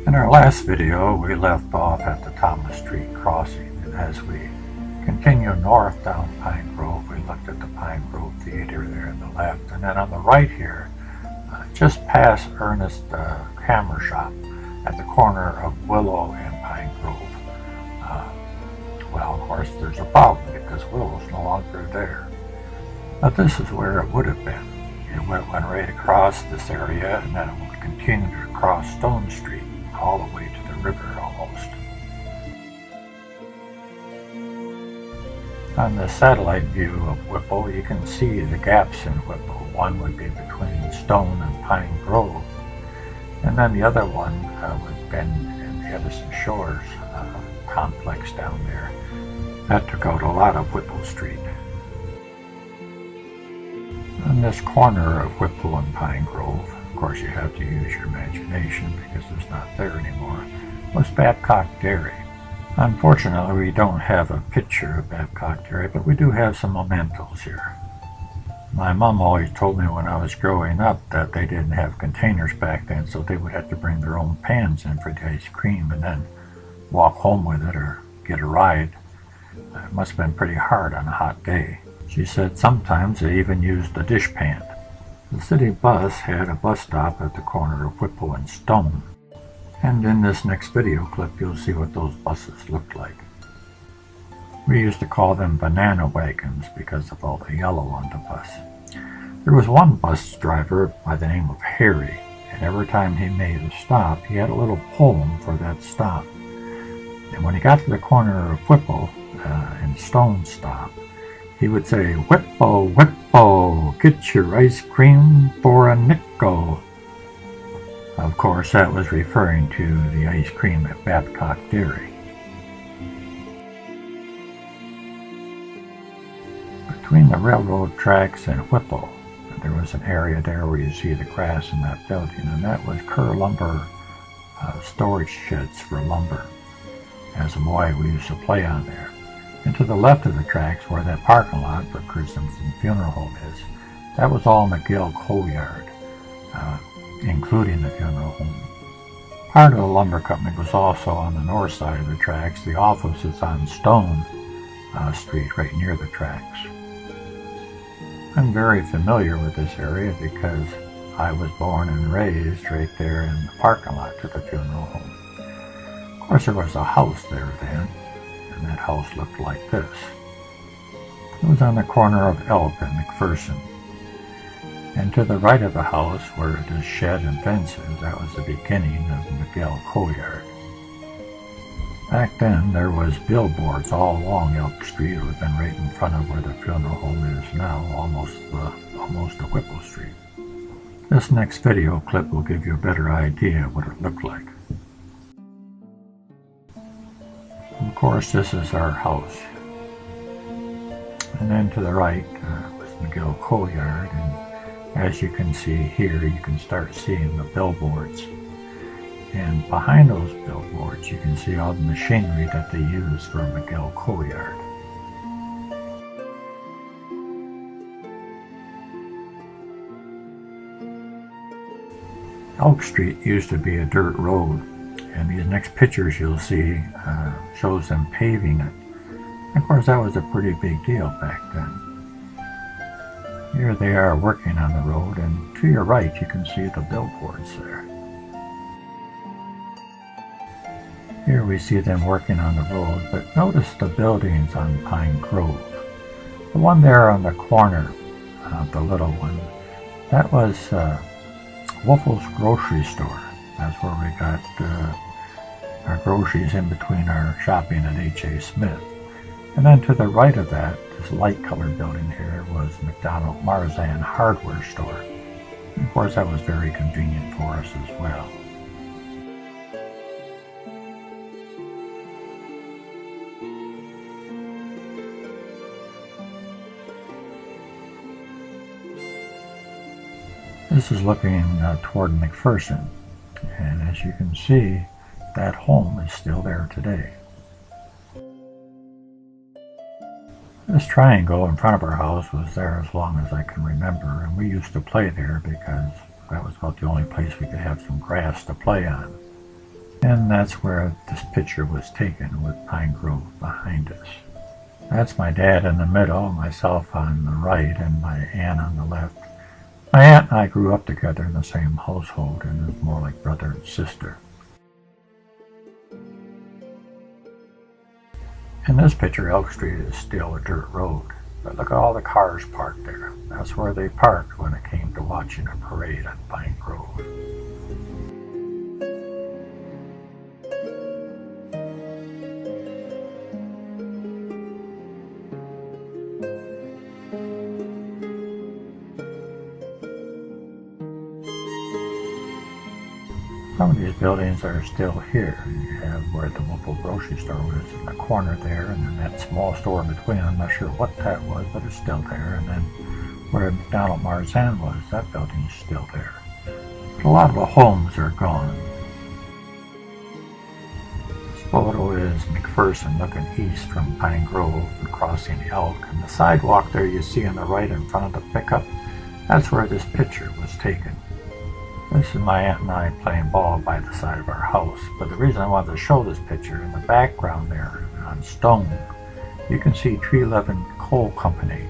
In our last video, we left off at the Thomas Street crossing, and as we continue north down Pine Grove, we looked at the Pine Grove Theater there on the left, and then on the right here, just past Ernest Hammer Shop at the corner of Willow and Pine Grove. Well, of course, there's a problem because Willow's no longer there. But this is where it would have been. It went right across this area, and then it would continue to cross Stone Street all the way to the river almost. On the satellite view of Whipple, you can see the gaps in Whipple. One would be between Stone and Pine Grove, and then the other one would have been in the Edison Shores complex down there. That took out a lot of Whipple Street. On this corner of Whipple and Pine Grove, of course you have to use your imagination because it's not there anymore, was Babcock Dairy. Unfortunately, we don't have a picture of Babcock Dairy, but we do have some mementos here. My mom always told me when I was growing up that they didn't have containers back then, so they would have to bring their own pans in for the ice cream and then walk home with it or get a ride. It must have been pretty hard on a hot day. She said sometimes they even used the dishpan. The city bus had a bus stop at the corner of Whipple and Stone. And in this next video clip, you'll see what those buses looked like. We used to call them banana wagons because of all the yellow on the bus. There was one bus driver by the name of Harry, and every time he made a stop, he had a little poem for that stop. And when he got to the corner of Whipple and Stone stop, he would say, "Whippo, Whippo, get your ice cream for a nickel." Of course, that was referring to the ice cream at Babcock Dairy. Between the railroad tracks and Whipple, there was an area there where you see the grass in that building, and that was Kerr Lumber storage sheds for lumber. As a boy, we used to play on there. And to the left of the tracks, where that parking lot for Christensen Funeral Home is, that was all McGill Coal Yard, including the funeral home. Part of the lumber company was also on the north side of the tracks. The office is on Stone Street, right near the tracks. I'm very familiar with this area because I was born and raised right there in the parking lot to the funeral home. Of course, there was a house there then, and that house looked like this. It was on the corner of Elk and McPherson. And to the right of the house, where it is shed and fences, that was the beginning of McGill Coal Yard. Back then, there was billboards all along Elk Street. It would have been right in front of where the funeral home is now, almost to Whipple Street. This next video clip will give you a better idea of what it looked like. Of course, this is our house. And then to the right was McGill Coal Yard, and as you can see here, you can start seeing the billboards. And behind those billboards, you can see all the machinery that they use for McGill Coal Yard. Elk Street used to be a dirt road, and these next pictures you'll see shows them paving it. And of course, that was a pretty big deal back then. Here they are working on the road, and to your right you can see the billboards there. Here we see them working on the road, but notice the buildings on Pine Grove. The one there on the corner, the little one, that was Wolf's grocery store. That's where we got our groceries in between our shopping at H.A. Smith. And then to the right of that, this light colored building here, was McDonald Marzan hardware store. And of course, that was very convenient for us as well. This is looking toward McPherson, and as you can see, that home is still there today. This triangle in front of our house was there as long as I can remember, and we used to play there because that was about the only place we could have some grass to play on. And that's where this picture was taken, with Pine Grove behind us. That's my dad in the middle, myself on the right, and my aunt on the left. My aunt and I grew up together in the same household, and is more like brother and sister. In this picture, Elk Street is still a dirt road, but look at all the cars parked there. That's where they parked when it came to watching a parade on Pine Grove. Some of these buildings are still here. You have where the local grocery store was in the corner there, and then that small store in between. I'm not sure what that was, but it's still there. And then where McDonald Marzan was, that building's still there. But a lot of the homes are gone. This photo is McPherson looking east from Pine Grove and crossing Elk. And the sidewalk there you see on the right in front of the pickup, that's where this picture was taken. This is my aunt and I playing ball by the side of our house, but the reason I wanted to show this picture, in the background there on stone, you can see Tree 11 Coal Company.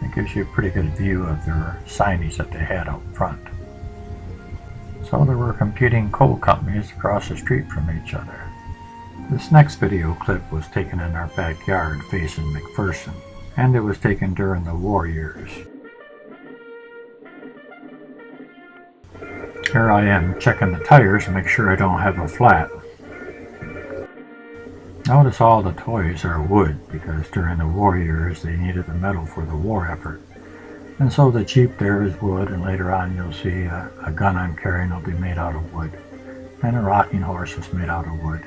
It gives you a pretty good view of their signage that they had out front. So there were competing coal companies across the street from each other. This next video clip was taken in our backyard facing McPherson, and it was taken during the war years. Here I am checking the tires to make sure I don't have a flat. Notice all the toys are wood because during the war years they needed the metal for the war effort. And so the Jeep there is wood, and later on you'll see a gun I'm carrying will be made out of wood. And a rocking horse is made out of wood.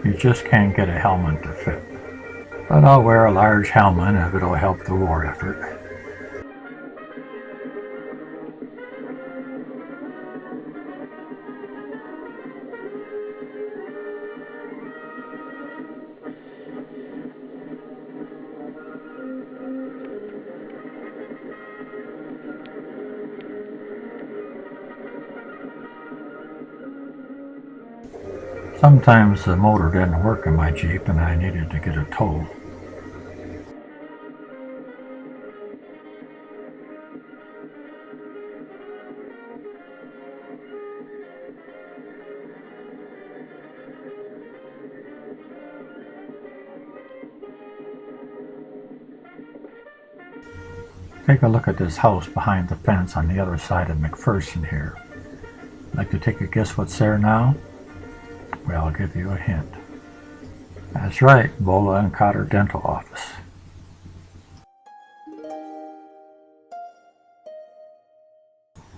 You just can't get a helmet to fit. But I'll wear a large helmet if it'll help the war effort. Sometimes the motor didn't work in my Jeep and I needed to get a tow. Take a look at this house behind the fence on the other side of McPherson here. Like to take a guess what's there now? Well, I'll give you a hint. That's right, Bola and Cotter Dental Office.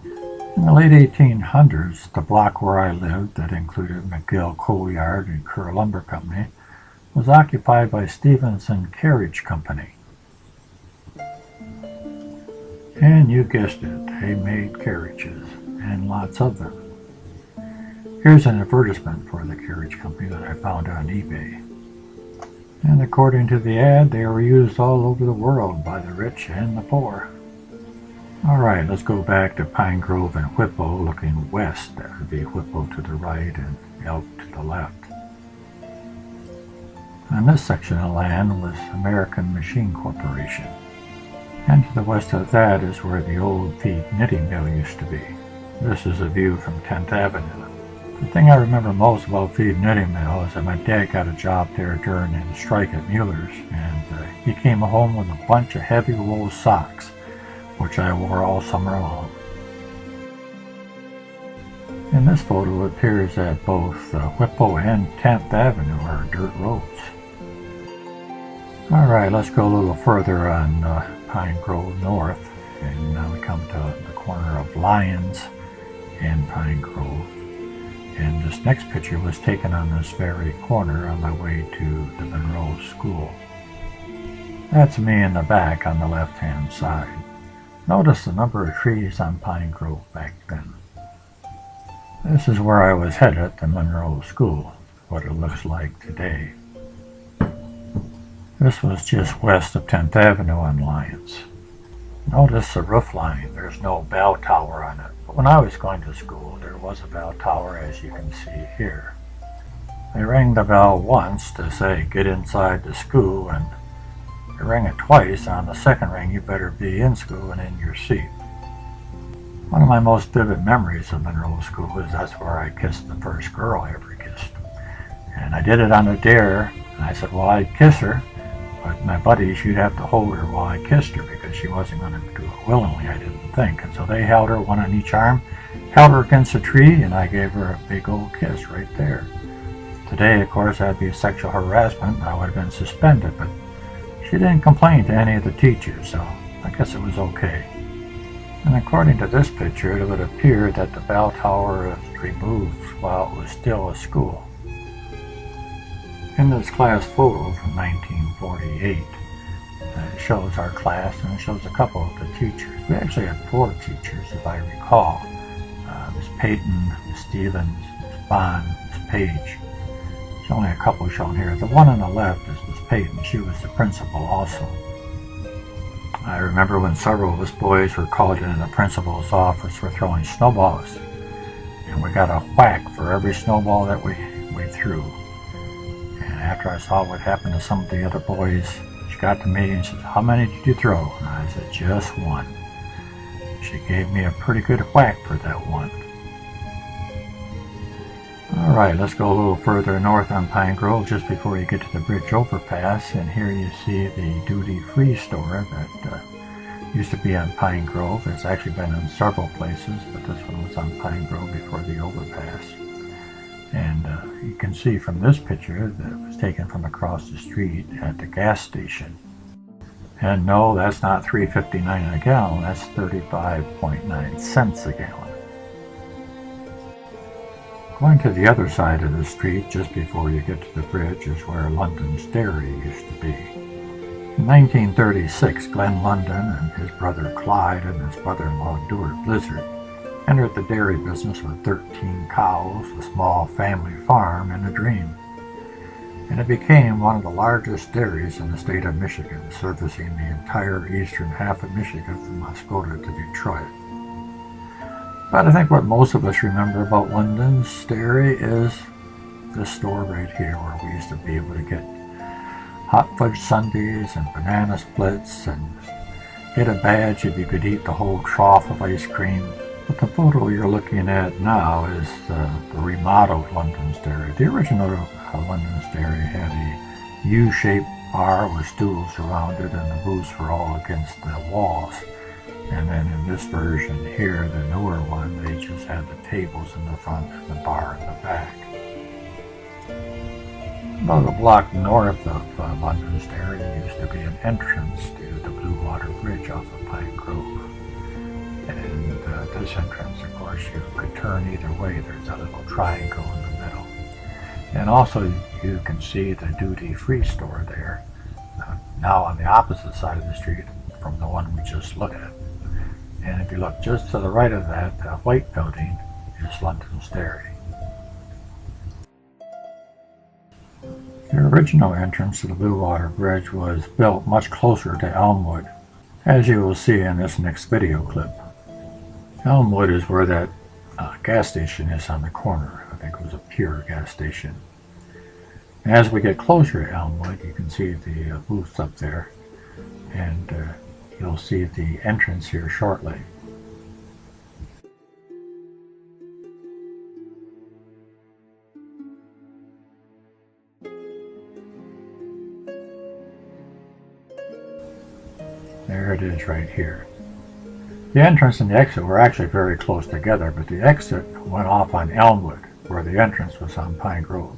In the late 1800s, the block where I lived, that included McGill Coal Yard and Kerr Lumber Company, was occupied by Stevenson Carriage Company. And you guessed it, they made carriages, and lots of them. Here's an advertisement for the carriage company that I found on eBay. And according to the ad, they were used all over the world by the rich and the poor. Alright, let's go back to Pine Grove and Whippo looking west. That would be Whippo to the right and Elk to the left. On this section of land was American Machine Corporation. And to the west of that is where the old feed knitting mill used to be. This is a view from 10th Avenue. The thing I remember most about feed knitting mill is that my dad got a job there during the strike at Mueller's, and he came home with a bunch of heavy wool socks, which I wore all summer long. In this photo, it appears that both Whippo and 10th Avenue are dirt roads. Alright, let's go a little further on Pine Grove North, and now we come to the corner of Lyons and Pine Grove. And this next picture was taken on this very corner on my way to the Monroe School. That's me in the back on the left-hand side. Notice the number of trees on Pine Grove back then. This is where I was headed, the Monroe School, what it looks like today. This was just west of 10th Avenue on Lyons. Notice the roof line. There's no bell tower on it. But when I was going to school, there was a bell tower, as you can see here. They rang the bell once to say, get inside the school, and they rang it twice. On the second ring, you better be in school and in your seat. One of my most vivid memories of Monroe School is that's where I kissed the first girl I ever kissed. And I did it on a dare, and I said, well, I'd kiss her, but my buddies, you'd have to hold her while I kissed her because she wasn't going to do it willingly, I didn't think. And so they held her, one on each arm, held her against a tree, and I gave her a big old kiss right there. Today, of course, that'd be sexual harassment, and I would have been suspended, but she didn't complain to any of the teachers, so I guess it was okay. And according to this picture, it would appear that the bell tower was removed while it was still a school. In this class photo from 1948, it shows our class and it shows a couple of the teachers. We actually had 4 teachers, if I recall. Miss Payton, Miss Stevens, Miss Bond, Miss Page. There's only a couple shown here. The one on the left is Miss Payton. She was the principal also. I remember when several of us boys were called into the principal's office for throwing snowballs. And we got a whack for every snowball that we threw. And after I saw what happened to some of the other boys, she got to me and said, how many did you throw? And I said, just one. She gave me a pretty good whack for that one. Alright, let's go a little further north on Pine Grove just before you get to the bridge overpass, and here you see the duty-free store that used to be on Pine Grove. It's actually been in several places, but this one was on Pine Grove before the overpass. And you can see from this picture that it was taken from across the street at the gas station. And no, that's not $3.59 a gallon, that's 35.9 cents a gallon. Going to the other side of the street, just before you get to the bridge, is where London's Dairy used to be. In 1936, Glenn London and his brother Clyde and his brother-in-law Dewart Blizzard entered the dairy business with 13 cows, a small family farm, and a dream. And it became one of the largest dairies in the state of Michigan, servicing the entire eastern half of Michigan from Muskota to Detroit. But I think what most of us remember about London's Dairy is this store right here where we used to be able to get hot fudge sundaes and banana splits and get a badge if you could eat the whole trough of ice cream. But the photo you're looking at now is the remodeled London's Dairy. The original London's Dairy had a U-shaped bar with stools around it, and the booths were all against the walls. And then in this version here, the newer one, they just had the tables in the front and the bar in the back. About a block north of London's Dairy used to be an entrance to the Blue Water Bridge off of Pine Grove. And this entrance, of course, you could turn either way. There's a little triangle in the middle. And also you can see the duty-free store there, now on the opposite side of the street from the one we just looked at. And if you look just to the right of that white building is London's Dairy. The original entrance to the Blue Water Bridge was built much closer to Elmwood, as you will see in this next video clip. Elmwood is where that gas station is on the corner. I think it was a Pure gas station. And as we get closer to Elmwood, you can see the booths up there, and you'll see the entrance here shortly. There it is right here. The entrance and the exit were actually very close together, but the exit went off on Elmwood, where the entrance was on Pine Grove.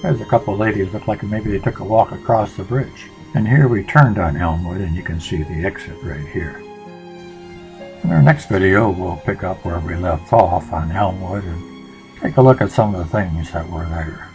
There's a couple of ladies looked like maybe they took a walk across the bridge. And here we turned on Elmwood, and you can see the exit right here. In our next video, we'll pick up where we left off on Elmwood and take a look at some of the things that were there.